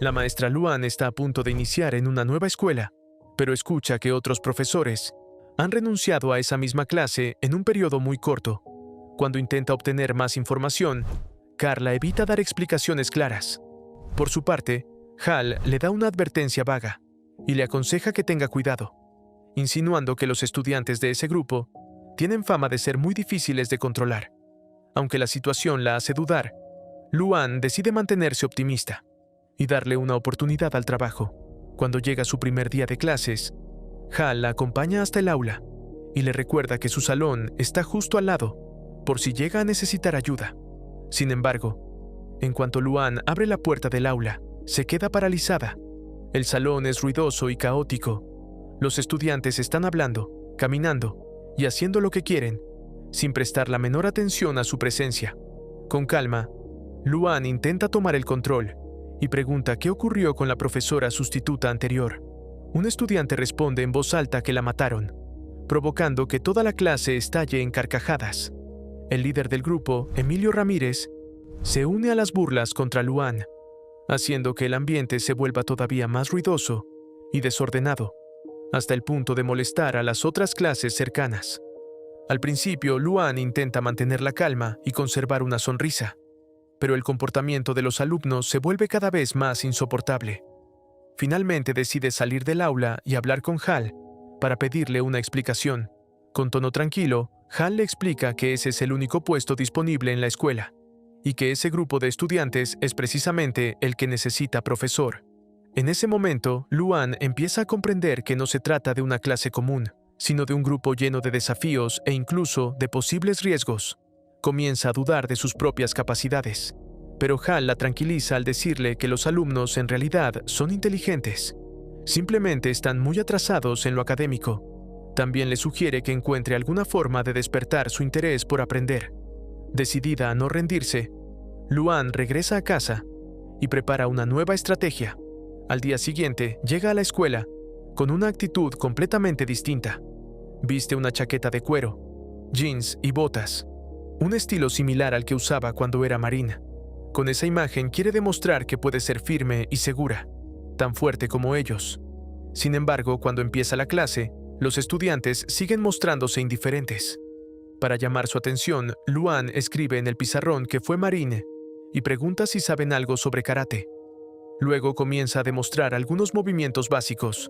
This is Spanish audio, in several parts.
La maestra Luan está a punto de iniciar en una nueva escuela, pero escucha que otros profesores han renunciado a esa misma clase en un periodo muy corto. Cuando intenta obtener más información, Carla evita dar explicaciones claras. Por su parte, Hal le da una advertencia vaga y le aconseja que tenga cuidado, insinuando que los estudiantes de ese grupo tienen fama de ser muy difíciles de controlar. Aunque la situación la hace dudar, Luan decide mantenerse optimista y darle una oportunidad al trabajo. Cuando llega su primer día de clases, Hal la acompaña hasta el aula y le recuerda que su salón está justo al lado, por si llega a necesitar ayuda. Sin embargo, en cuanto Luan abre la puerta del aula, se queda paralizada. El salón es ruidoso y caótico. Los estudiantes están hablando, caminando y haciendo lo que quieren, sin prestar la menor atención a su presencia. Con calma, Luan intenta tomar el control y pregunta qué ocurrió con la profesora sustituta anterior. Un estudiante responde en voz alta que la mataron, provocando que toda la clase estalle en carcajadas. El líder del grupo, Emilio Ramírez, se une a las burlas contra Luan, haciendo que el ambiente se vuelva todavía más ruidoso y desordenado, hasta el punto de molestar a las otras clases cercanas. Al principio, Luan intenta mantener la calma y conservar una sonrisa, pero el comportamiento de los alumnos se vuelve cada vez más insoportable. Finalmente decide salir del aula y hablar con Hal para pedirle una explicación. Con tono tranquilo, Hal le explica que ese es el único puesto disponible en la escuela y que ese grupo de estudiantes es precisamente el que necesita profesor. En ese momento, Luan empieza a comprender que no se trata de una clase común, sino de un grupo lleno de desafíos e incluso de posibles riesgos. Comienza a dudar de sus propias capacidades, pero Hal la tranquiliza al decirle que los alumnos en realidad son inteligentes. Simplemente están muy atrasados en lo académico. También le sugiere que encuentre alguna forma de despertar su interés por aprender. Decidida a no rendirse, Luan regresa a casa y prepara una nueva estrategia. Al día siguiente, llega a la escuela con una actitud completamente distinta. Viste una chaqueta de cuero, jeans y botas, un estilo similar al que usaba cuando era marina. Con esa imagen quiere demostrar que puede ser firme y segura, tan fuerte como ellos. Sin embargo, cuando empieza la clase, los estudiantes siguen mostrándose indiferentes. Para llamar su atención, Luan escribe en el pizarrón que fue marine y pregunta si saben algo sobre karate. Luego comienza a demostrar algunos movimientos básicos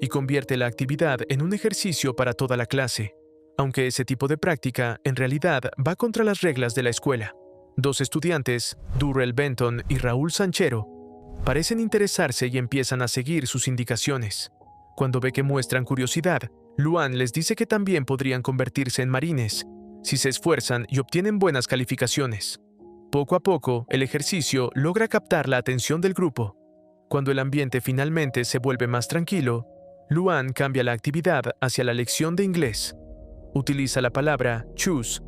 y convierte la actividad en un ejercicio para toda la clase, aunque ese tipo de práctica en realidad va contra las reglas de la escuela. Dos estudiantes, Durrell Benton y Raúl Sanchero, parecen interesarse y empiezan a seguir sus indicaciones. Cuando ve que muestran curiosidad, Luan les dice que también podrían convertirse en marines si se esfuerzan y obtienen buenas calificaciones. Poco a poco, el ejercicio logra captar la atención del grupo. Cuando el ambiente finalmente se vuelve más tranquilo, Luan cambia la actividad hacia la lección de inglés. Utiliza la palabra choose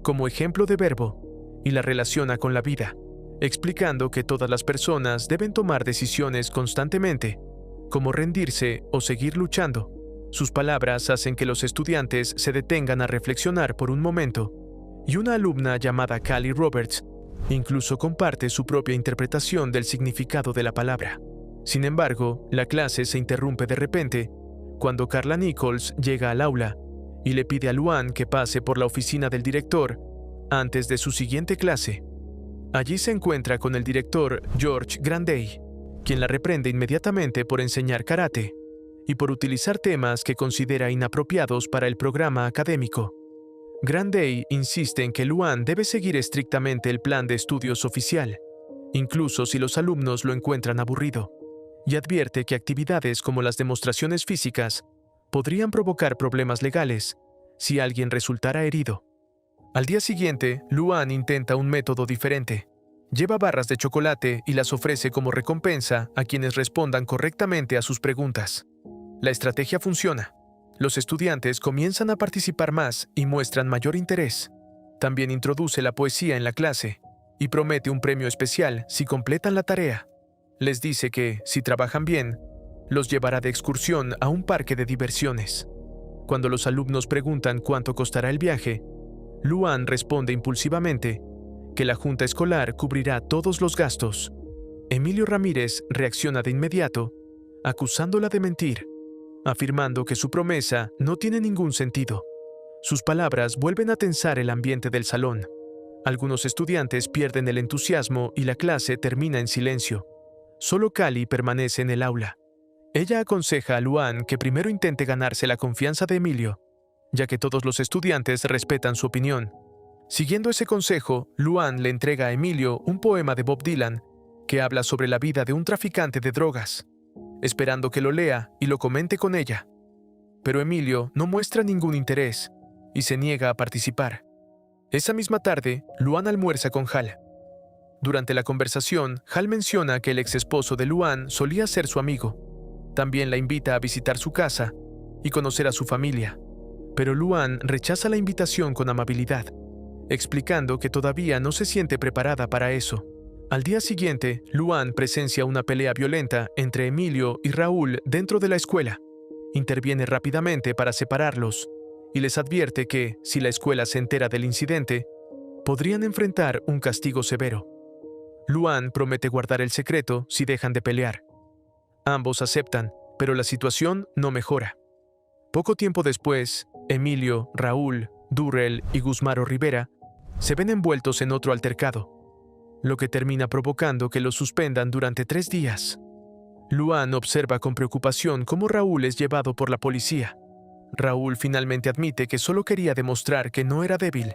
como ejemplo de verbo y la relaciona con la vida, explicando que todas las personas deben tomar decisiones constantemente, como rendirse o seguir luchando. Sus palabras hacen que los estudiantes se detengan a reflexionar por un momento, y una alumna llamada Callie Roberts incluso comparte su propia interpretación del significado de la palabra. Sin embargo, la clase se interrumpe de repente cuando Carla Nichols llega al aula y le pide a Luan que pase por la oficina del director antes de su siguiente clase. Allí se encuentra con el director George Grandey, quien la reprende inmediatamente por enseñar karate y por utilizar temas que considera inapropiados para el programa académico. Grandey insiste en que Luan debe seguir estrictamente el plan de estudios oficial, incluso si los alumnos lo encuentran aburrido, y advierte que actividades como las demostraciones físicas podrían provocar problemas legales si alguien resultara herido. Al día siguiente, Luan intenta un método diferente. Lleva barras de chocolate y las ofrece como recompensa a quienes respondan correctamente a sus preguntas. La estrategia funciona. Los estudiantes comienzan a participar más y muestran mayor interés. También introduce la poesía en la clase y promete un premio especial si completan la tarea. Les dice que, si trabajan bien, los llevará de excursión a un parque de diversiones. Cuando los alumnos preguntan cuánto costará el viaje, Luan responde impulsivamente que la junta escolar cubrirá todos los gastos. Emilio Ramírez reacciona de inmediato, acusándola de mentir, afirmando que su promesa no tiene ningún sentido. Sus palabras vuelven a tensar el ambiente del salón. Algunos estudiantes pierden el entusiasmo y la clase termina en silencio. Solo Cali permanece en el aula. Ella aconseja a Luan que primero intente ganarse la confianza de Emilio, ya que todos los estudiantes respetan su opinión. Siguiendo ese consejo, Luan le entrega a Emilio un poema de Bob Dylan que habla sobre la vida de un traficante de drogas, esperando que lo lea y lo comente con ella. Pero Emilio no muestra ningún interés y se niega a participar. Esa misma tarde, Luan almuerza con Hal. Durante la conversación, Hal menciona que el ex esposo de Luan solía ser su amigo. También la invita a visitar su casa y conocer a su familia. Pero Luan rechaza la invitación con amabilidad, explicando que todavía no se siente preparada para eso. Al día siguiente, Luan presencia una pelea violenta entre Emilio y Raúl dentro de la escuela. Interviene rápidamente para separarlos y les advierte que, si la escuela se entera del incidente, podrían enfrentar un castigo severo. Luan promete guardar el secreto si dejan de pelear. Ambos aceptan, pero la situación no mejora. Poco tiempo después, Emilio, Raúl, Durrell y Guzmaro Rivera se ven envueltos en otro altercado, lo que termina provocando que los suspendan durante 3 días. Luan observa con preocupación cómo Raúl es llevado por la policía. Raúl finalmente admite que solo quería demostrar que no era débil.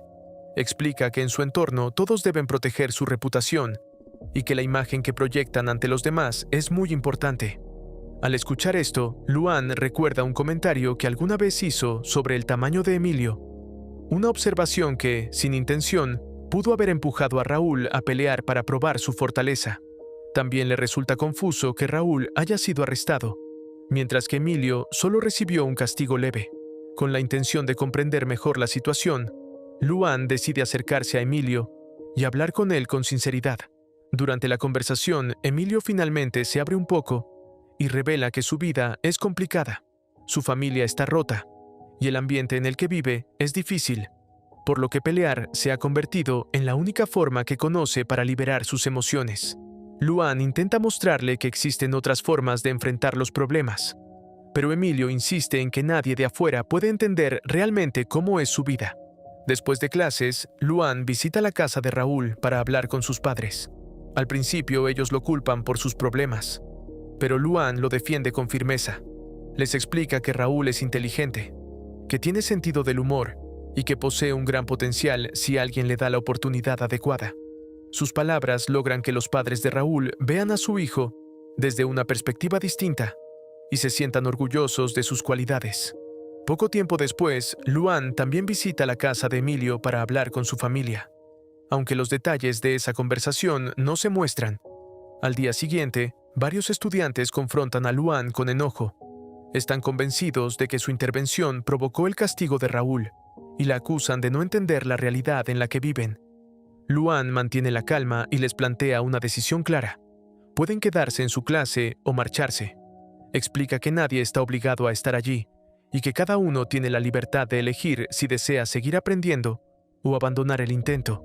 Explica que en su entorno todos deben proteger su reputación y que la imagen que proyectan ante los demás es muy importante. Al escuchar esto, Luan recuerda un comentario que alguna vez hizo sobre el tamaño de Emilio. Una observación que, sin intención, pudo haber empujado a Raúl a pelear para probar su fortaleza. También le resulta confuso que Raúl haya sido arrestado, mientras que Emilio solo recibió un castigo leve. Con la intención de comprender mejor la situación, Luan decide acercarse a Emilio y hablar con él con sinceridad. Durante la conversación, Emilio finalmente se abre un poco y revela que su vida es complicada. Su familia está rota y el ambiente en el que vive es difícil, por lo que pelear se ha convertido en la única forma que conoce para liberar sus emociones. Luan intenta mostrarle que existen otras formas de enfrentar los problemas, pero Emilio insiste en que nadie de afuera puede entender realmente cómo es su vida. Después de clases, Luan visita la casa de Raúl para hablar con sus padres. Al principio ellos lo culpan por sus problemas, pero Luan lo defiende con firmeza. Les explica que Raúl es inteligente, que tiene sentido del humor y que posee un gran potencial si alguien le da la oportunidad adecuada. Sus palabras logran que los padres de Raúl vean a su hijo desde una perspectiva distinta y se sientan orgullosos de sus cualidades. Poco tiempo después, Luan también visita la casa de Emilio para hablar con su familia, aunque los detalles de esa conversación no se muestran. Al día siguiente, varios estudiantes confrontan a Luan con enojo. Están convencidos de que su intervención provocó el castigo de Raúl y la acusan de no entender la realidad en la que viven. Luan mantiene la calma y les plantea una decisión clara. Pueden quedarse en su clase o marcharse. Explica que nadie está obligado a estar allí y que cada uno tiene la libertad de elegir si desea seguir aprendiendo o abandonar el intento.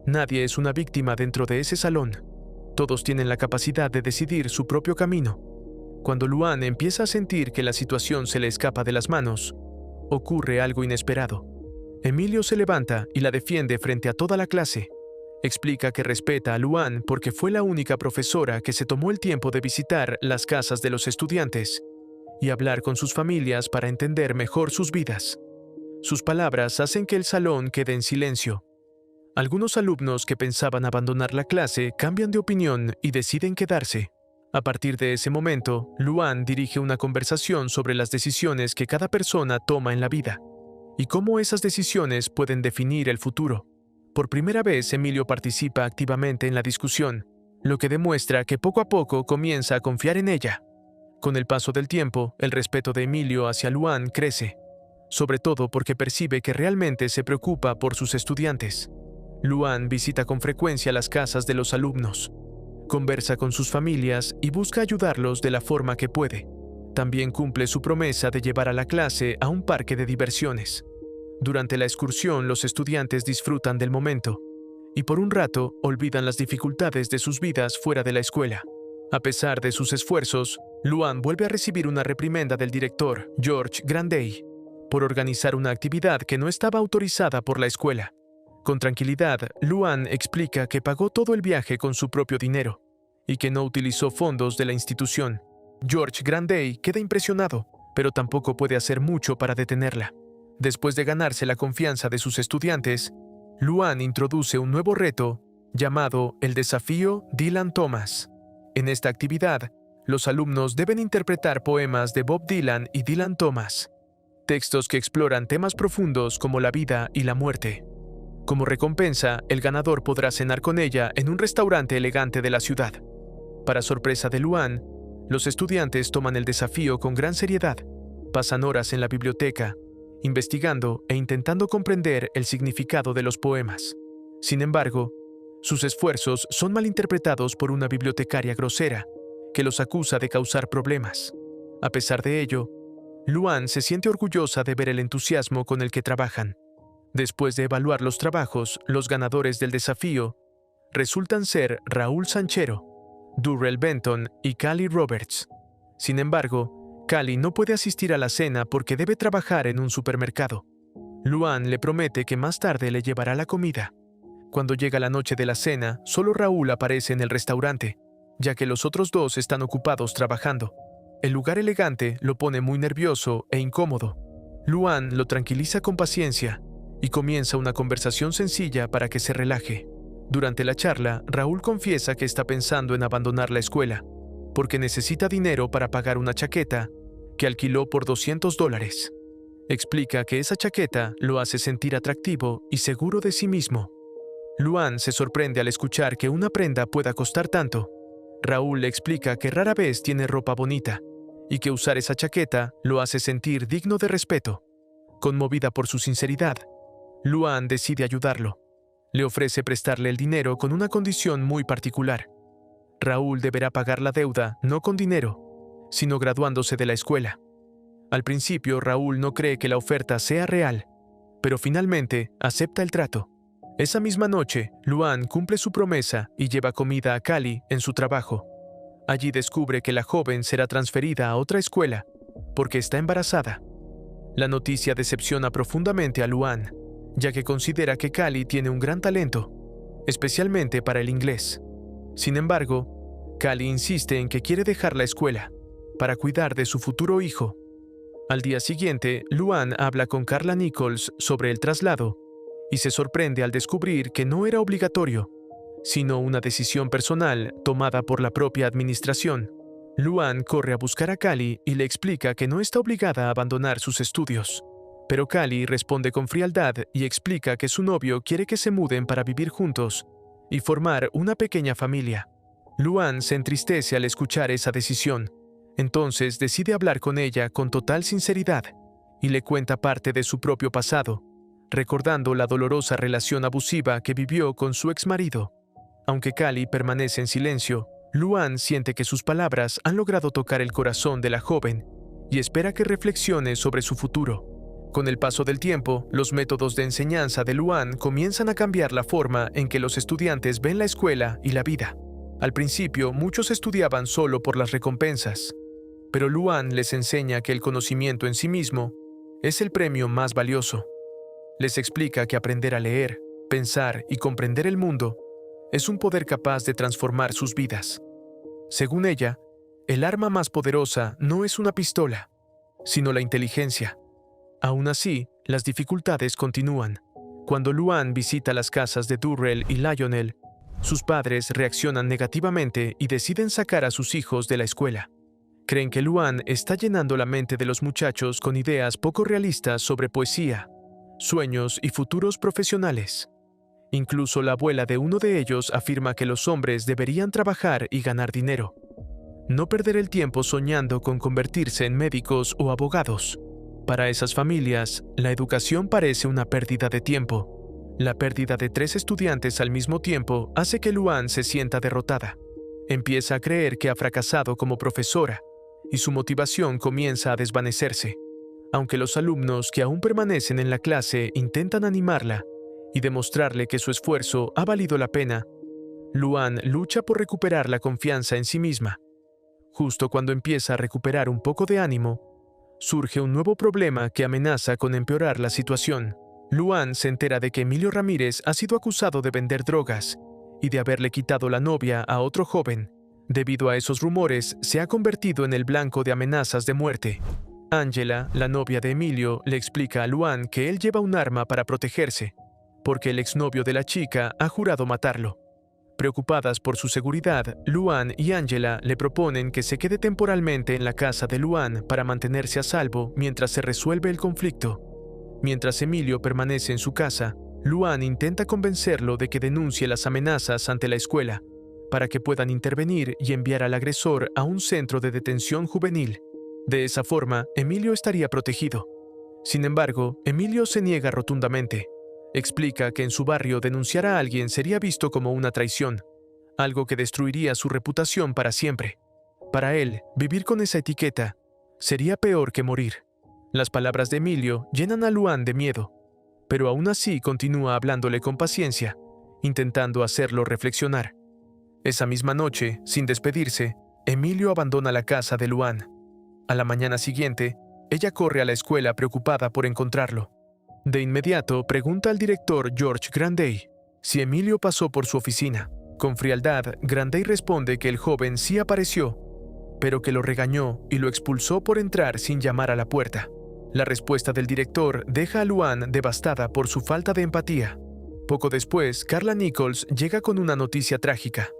Nadie es una víctima dentro de ese salón. Todos tienen la capacidad de decidir su propio camino. Cuando Luan empieza a sentir que la situación se le escapa de las manos, ocurre algo inesperado. Emilio se levanta y la defiende frente a toda la clase. Explica que respeta a Luan porque fue la única profesora que se tomó el tiempo de visitar las casas de los estudiantes y hablar con sus familias para entender mejor sus vidas. Sus palabras hacen que el salón quede en silencio. Algunos alumnos que pensaban abandonar la clase cambian de opinión y deciden quedarse. A partir de ese momento, Luan dirige una conversación sobre las decisiones que cada persona toma en la vida y cómo esas decisiones pueden definir el futuro. Por primera vez, Emilio participa activamente en la discusión, lo que demuestra que poco a poco comienza a confiar en ella. Con el paso del tiempo, el respeto de Emilio hacia Luan crece, sobre todo porque percibe que realmente se preocupa por sus estudiantes. Luan visita con frecuencia las casas de los alumnos, conversa con sus familias y busca ayudarlos de la forma que puede. También cumple su promesa de llevar a la clase a un parque de diversiones. Durante la excursión, los estudiantes disfrutan del momento. y por un rato olvidan las dificultades de sus vidas fuera de la escuela. A pesar de sus esfuerzos, Luan vuelve a recibir una reprimenda del director, George Granday, por organizar una actividad que no estaba autorizada por la escuela. Con tranquilidad, Luan explica que pagó todo el viaje con su propio dinero y que no utilizó fondos de la institución. George Granday queda impresionado, pero tampoco puede hacer mucho para detenerla. Después de ganarse la confianza de sus estudiantes, Luan introduce un nuevo reto llamado el desafío Dylan Thomas. En esta actividad, los alumnos deben interpretar poemas de Bob Dylan y Dylan Thomas, textos que exploran temas profundos como la vida y la muerte. Como recompensa, el ganador podrá cenar con ella en un restaurante elegante de la ciudad. Para sorpresa de Luan, los estudiantes toman el desafío con gran seriedad. Pasan horas en la biblioteca, investigando e intentando comprender el significado de los poemas. Sin embargo, sus esfuerzos son malinterpretados por una bibliotecaria grosera, que los acusa de causar problemas. A pesar de ello, Luan se siente orgullosa de ver el entusiasmo con el que trabajan. Después de evaluar los trabajos, los ganadores del desafío resultan ser Raúl Sanchero, Durrell Benton y Callie Roberts. Sin embargo, Callie no puede asistir a la cena porque debe trabajar en un supermercado. Luan le promete que más tarde le llevará la comida. Cuando llega la noche de la cena, solo Raúl aparece en el restaurante, ya que los otros dos están ocupados trabajando. El lugar elegante lo pone muy nervioso e incómodo. Luan lo tranquiliza con paciencia y comienza una conversación sencilla para que se relaje. Durante la charla, Raúl confiesa que está pensando en abandonar la escuela, porque necesita dinero para pagar una chaqueta que alquiló por $200. Explica que esa chaqueta lo hace sentir atractivo y seguro de sí mismo. Luan se sorprende al escuchar que una prenda pueda costar tanto. Raúl le explica que rara vez tiene ropa bonita y que usar esa chaqueta lo hace sentir digno de respeto. Conmovida por su sinceridad, Luan decide ayudarlo. Le ofrece prestarle el dinero con una condición muy particular. Raúl deberá pagar la deuda no con dinero, sino graduándose de la escuela. Al principio, Raúl no cree que la oferta sea real, pero finalmente acepta el trato. Esa misma noche, Luan cumple su promesa y lleva comida a Callie en su trabajo. Allí descubre que la joven será transferida a otra escuela porque está embarazada. La noticia decepciona profundamente a Luan, ya que considera que Callie tiene un gran talento, especialmente para el inglés. Sin embargo, Callie insiste en que quiere dejar la escuela para cuidar de su futuro hijo. Al día siguiente, Luan habla con Carla Nichols sobre el traslado y se sorprende al descubrir que no era obligatorio, sino una decisión personal tomada por la propia administración. Luan corre a buscar a Callie y le explica que no está obligada a abandonar sus estudios. Pero Callie responde con frialdad y explica que su novio quiere que se muden para vivir juntos y formar una pequeña familia. Luan se entristece al escuchar esa decisión. Entonces decide hablar con ella con total sinceridad y le cuenta parte de su propio pasado, recordando la dolorosa relación abusiva que vivió con su exmarido. Aunque Callie permanece en silencio, Luan siente que sus palabras han logrado tocar el corazón de la joven y espera que reflexione sobre su futuro. Con el paso del tiempo, los métodos de enseñanza de Luan comienzan a cambiar la forma en que los estudiantes ven la escuela y la vida. Al principio, muchos estudiaban solo por las recompensas, pero Luan les enseña que el conocimiento en sí mismo es el premio más valioso. Les explica que aprender a leer, pensar y comprender el mundo es un poder capaz de transformar sus vidas. Según ella, el arma más poderosa no es una pistola, sino la inteligencia. Aún así, las dificultades continúan. Cuando Luan visita las casas de Durrell y Lionel, sus padres reaccionan negativamente y deciden sacar a sus hijos de la escuela. Creen que Luan está llenando la mente de los muchachos con ideas poco realistas sobre poesía, sueños y futuros profesionales. Incluso la abuela de uno de ellos afirma que los hombres deberían trabajar y ganar dinero, no perder el tiempo soñando con convertirse en médicos o abogados. Para esas familias, la educación parece una pérdida de tiempo. La pérdida de 3 estudiantes al mismo tiempo hace que Luan se sienta derrotada. Empieza a creer que ha fracasado como profesora y su motivación comienza a desvanecerse. Aunque los alumnos que aún permanecen en la clase intentan animarla, y demostrarle que su esfuerzo ha valido la pena, Luan lucha por recuperar la confianza en sí misma. Justo cuando empieza a recuperar un poco de ánimo, surge un nuevo problema que amenaza con empeorar la situación. Luan se entera de que Emilio Ramírez ha sido acusado de vender drogas y de haberle quitado la novia a otro joven. Debido a esos rumores, se ha convertido en el blanco de amenazas de muerte. Ángela, la novia de Emilio, le explica a Luan que él lleva un arma para protegerse, porque el exnovio de la chica ha jurado matarlo. Preocupadas por su seguridad, Luan y Ángela le proponen que se quede temporalmente en la casa de Luan para mantenerse a salvo mientras se resuelve el conflicto. Mientras Emilio permanece en su casa, Luan intenta convencerlo de que denuncie las amenazas ante la escuela, para que puedan intervenir y enviar al agresor a un centro de detención juvenil. De esa forma, Emilio estaría protegido. Sin embargo, Emilio se niega rotundamente. Explica que en su barrio denunciar a alguien sería visto como una traición, algo que destruiría su reputación para siempre. Para él, vivir con esa etiqueta sería peor que morir. Las palabras de Emilio llenan a Luan de miedo, pero aún así continúa hablándole con paciencia, intentando hacerlo reflexionar. Esa misma noche, sin despedirse, Emilio abandona la casa de Luan. A la mañana siguiente, ella corre a la escuela preocupada por encontrarlo. De inmediato pregunta al director George Granday si Emilio pasó por su oficina. Con frialdad, Granday responde que el joven sí apareció, pero que lo regañó y lo expulsó por entrar sin llamar a la puerta. La respuesta del director deja a Luan devastada por su falta de empatía. Poco después, Carla Nichols llega con una noticia trágica.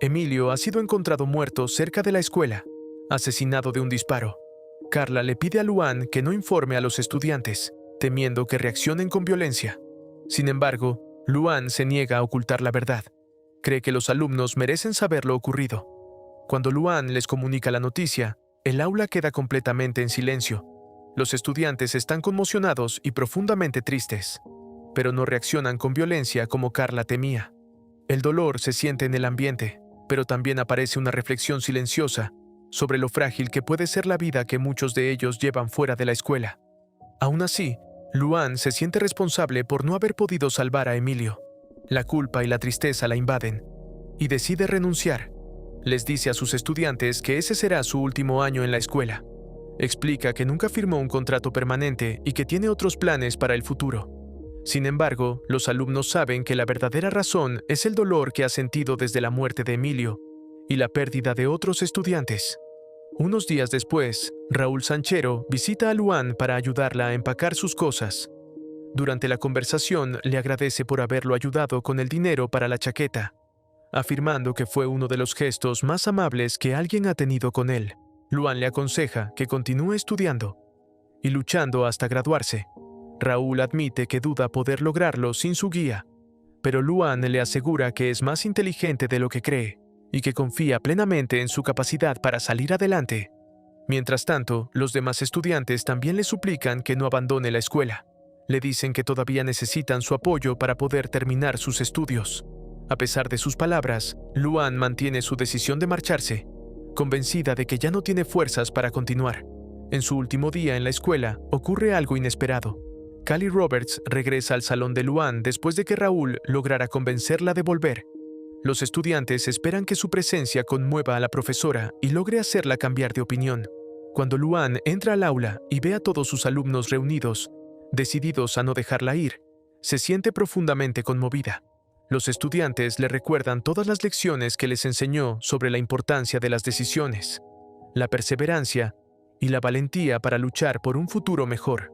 Emilio ha sido encontrado muerto cerca de la escuela, asesinado de un disparo. Carla le pide a Luan que no informe a los estudiantes, temiendo que reaccionen con violencia. Sin embargo, Luan se niega a ocultar la verdad. Cree que los alumnos merecen saber lo ocurrido. Cuando Luan les comunica la noticia, el aula queda completamente en silencio. Los estudiantes están conmocionados y profundamente tristes, pero no reaccionan con violencia como Carla temía. El dolor se siente en el ambiente, pero también aparece una reflexión silenciosa sobre lo frágil que puede ser la vida que muchos de ellos llevan fuera de la escuela. Aún así, Luan se siente responsable por no haber podido salvar a Emilio. La culpa y la tristeza la invaden, y decide renunciar. Les dice a sus estudiantes que ese será su último año en la escuela. Explica que nunca firmó un contrato permanente y que tiene otros planes para el futuro. Sin embargo, los alumnos saben que la verdadera razón es el dolor que ha sentido desde la muerte de Emilio y la pérdida de otros estudiantes. Unos días después, Raúl Sanchero visita a Luan para ayudarla a empacar sus cosas. Durante la conversación, le agradece por haberlo ayudado con el dinero para la chaqueta, afirmando que fue uno de los gestos más amables que alguien ha tenido con él. Luan le aconseja que continúe estudiando y luchando hasta graduarse. Raúl admite que duda poder lograrlo sin su guía, pero Luan le asegura que es más inteligente de lo que cree y que confía plenamente en su capacidad para salir adelante. Mientras tanto, los demás estudiantes también le suplican que no abandone la escuela. Le dicen que todavía necesitan su apoyo para poder terminar sus estudios. A pesar de sus palabras, Luan mantiene su decisión de marcharse, convencida de que ya no tiene fuerzas para continuar. En su último día en la escuela, ocurre algo inesperado. Callie Roberts regresa al salón de Luan después de que Raúl lograra convencerla de volver. Los estudiantes esperan que su presencia conmueva a la profesora y logre hacerla cambiar de opinión. Cuando Luan entra al aula y ve a todos sus alumnos reunidos, decididos a no dejarla ir, se siente profundamente conmovida. Los estudiantes le recuerdan todas las lecciones que les enseñó sobre la importancia de las decisiones, la perseverancia y la valentía para luchar por un futuro mejor.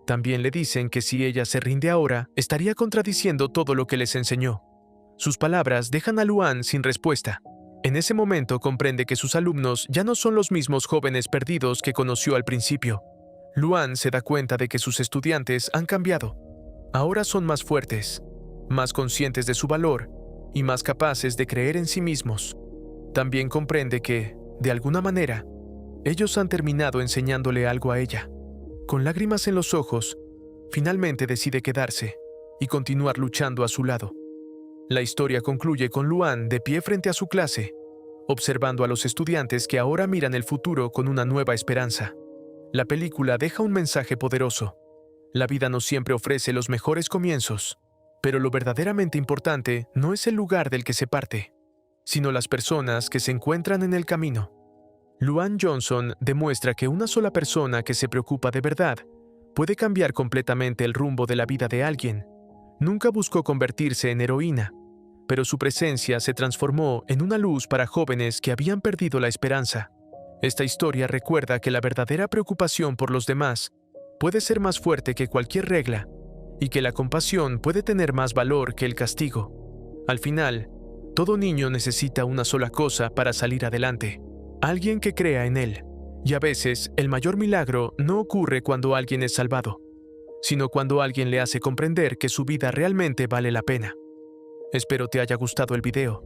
También le dicen que si ella se rinde ahora, estaría contradiciendo todo lo que les enseñó. Sus palabras dejan a Luan sin respuesta. En ese momento comprende que sus alumnos ya no son los mismos jóvenes perdidos que conoció al principio. Luan se da cuenta de que sus estudiantes han cambiado. Ahora son más fuertes, más conscientes de su valor y más capaces de creer en sí mismos. También comprende que, de alguna manera, ellos han terminado enseñándole algo a ella. Con lágrimas en los ojos, finalmente decide quedarse y continuar luchando a su lado. La historia concluye con Luan de pie frente a su clase, observando a los estudiantes que ahora miran el futuro con una nueva esperanza. La película deja un mensaje poderoso. La vida no siempre ofrece los mejores comienzos, Pero lo verdaderamente importante no es el lugar del que se parte, sino las personas que se encuentran en el camino. Luann Johnson demuestra que una sola persona que se preocupa de verdad puede cambiar completamente el rumbo de la vida de alguien. Nunca buscó convertirse en heroína, pero su presencia se transformó en una luz para jóvenes que habían perdido la esperanza. Esta historia recuerda que la verdadera preocupación por los demás puede ser más fuerte que cualquier regla y que la compasión puede tener más valor que el castigo. Al final, todo niño necesita una sola cosa para salir adelante: alguien que crea en él. Y a veces, el mayor milagro no ocurre cuando alguien es salvado, sino cuando alguien le hace comprender que su vida realmente vale la pena. Espero te haya gustado el video.